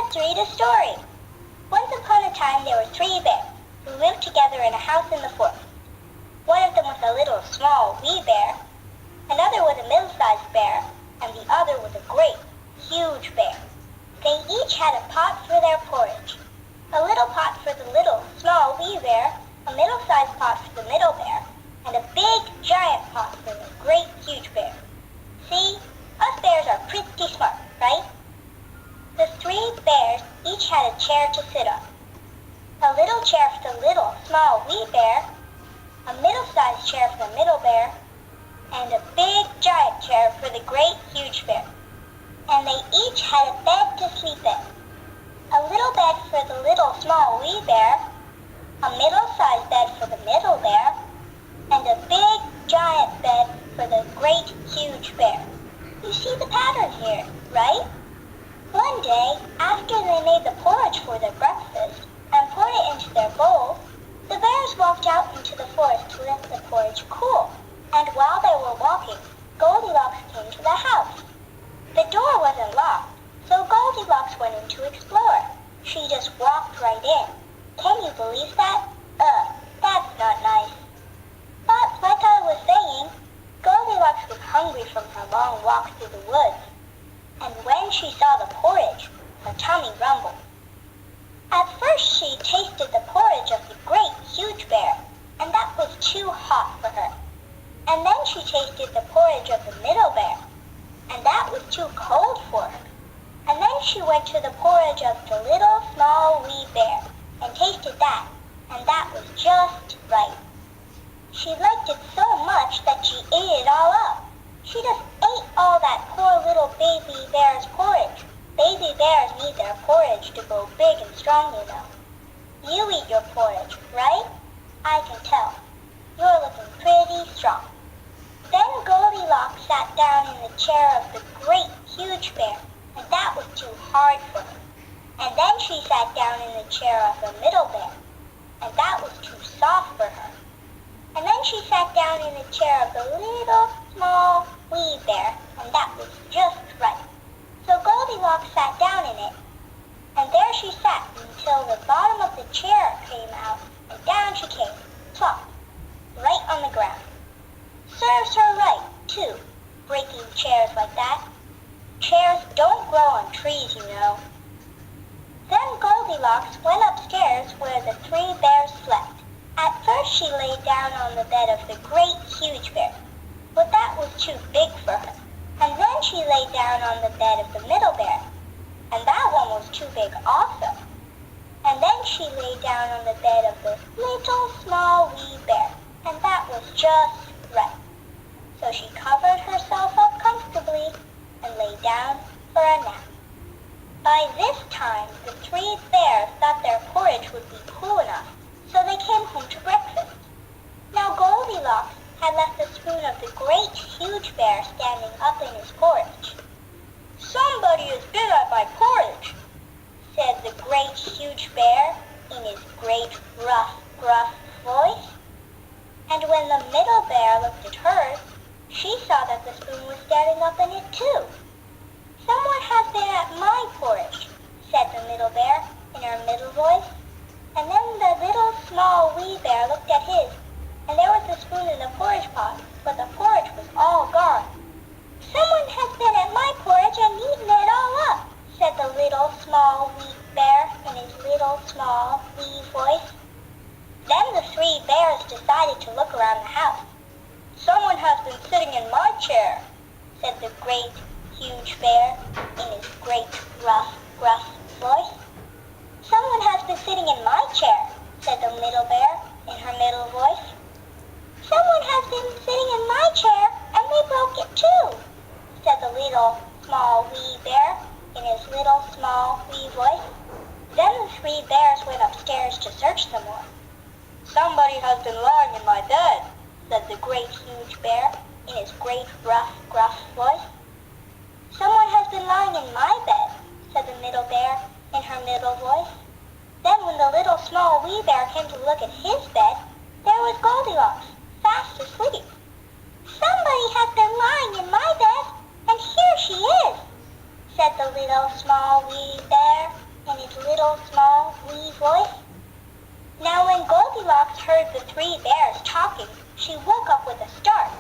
Let's read a story. Once upon a time there were 3 bears who lived together in a house in the forest. One of them was a little small wee bear, another was a middle-sized bear, and the other was a great, huge bear. They each had a pot for their porridge. A little pot for the little, small wee bear, a middle-sized pot for the middle bear, and a big, giant pot for the great, huge bear. See, us bears are pretty smart, right? The 3 bears each had a chair to sit on. A little chair for the little, small wee bear, a middle-sized chair for the middle bear, and a big, giant chair for the great, huge bear. And they each had a bed to sleep in. A little bed for the little, small wee bear, a middle-sized bed for the middle bear, and a big, giant bed for the great, huge bear. You see the pattern here, right? One day, after they made the porridge for their breakfast and poured it into their bowl, the bears walked out into the forest to let the porridge cool. And while they were walking, Goldilocks came to the house. The door wasn't locked, so Goldilocks went in to explore. She just walked right in. Can you believe that? That's not nice. But like I was saying, Goldilocks was hungry from her long walk through the woods. And when she saw the porridge, her tummy rumbled. At first she tasted the porridge of the great, huge bear, and that was too hot for her. And then she tasted the porridge of the middle bear, and that was too cold for her. And then she went to the porridge of the little, small, wee bear, and tasted that, and that was just right. She liked it so much that she ate it all up. She just ate all that poor little baby bear's porridge. Baby bears need their porridge to grow big and strong, you know. You eat your porridge, right? I can tell. You're looking pretty strong. Then Goldilocks sat down in the chair of the great, huge bear, and that was too hard for her. And then she sat down in the chair of the middle bear, and that was too soft for her. And then she sat down in the chair of the little, small, wee bear, and that was just right. So Goldilocks sat down in it, and there she sat until the bottom of the chair came out, and down she came, plop, right on the ground. Serves her right, too, breaking chairs like that. Chairs don't grow on trees, you know. Then Goldilocks went upstairs where the 3 bears slept. At first she lay down on the bed of the great, huge bear, but that was too big for her. And then she lay down on the bed of the middle bear, and that one was too big also. And then she lay down on the bed of the little, small, wee bear, and that was just right. So she covered herself up comfortably and lay down for a nap. By this time, the 3 bears thought their porridge would be cool enough, so they came home to breakfast. Now Goldilocks had left the spoon of the great, huge bear standing up in his porridge. "Somebody has been at my porridge," said the great, huge bear in his great, rough, gruff voice. And when the middle bear looked at hers, she saw that the spoon was standing up in it too. "Someone has been at my porridge," said the middle bear in her middle voice. And then the little, small, wee bear looked at his, and there was the spoon in the porridge pot, but the porridge was all gone. "Someone has been at my porridge and eaten it all up," said the little, small, wee bear in his little, small, wee voice. Then the 3 bears decided to look around the house. "Someone has been sitting in my chair," said the great, huge bear in his great, rough, gruff voice. "Someone has been sitting in my chair," said the middle bear in her middle voice. "Someone has been sitting in my chair, and they broke it too," said the little, small, wee bear in his little, small, wee voice. Then the 3 bears went upstairs to search some more. "Somebody has been lying in my bed," said the great, huge bear in his great, rough, gruff voice. "Someone has been lying in my bed," said the middle bear in her middle voice. Then when the little, small, wee bear came to look at his bed, there was Goldilocks, fast asleep. "Somebody has been lying in my bed, and here she is," said the little, small, wee bear in his little, small, wee voice. Now when Goldilocks heard the three bears talking, she woke up with a start.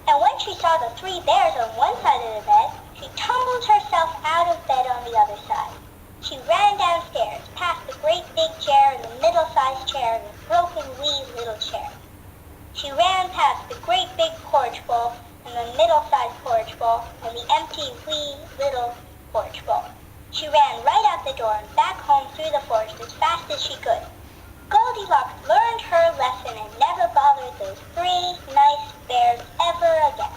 And when she saw the three bears on one side of the bed, she tumbled herself out of bed on the other side. She ran downstairs, past the great big chair and the middle-sized chair and the broken wee little chair. She ran past the great big porridge bowl and the middle-sized porridge bowl and the empty wee little porridge bowl. She ran right out the door and back home through the forest as fast as she could. Goldilocks learned her lesson and never bothered those three nice bears ever again.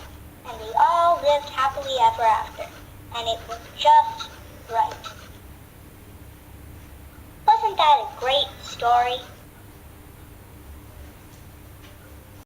And they all lived happily ever after. And it was just right. Wasn't that a great story?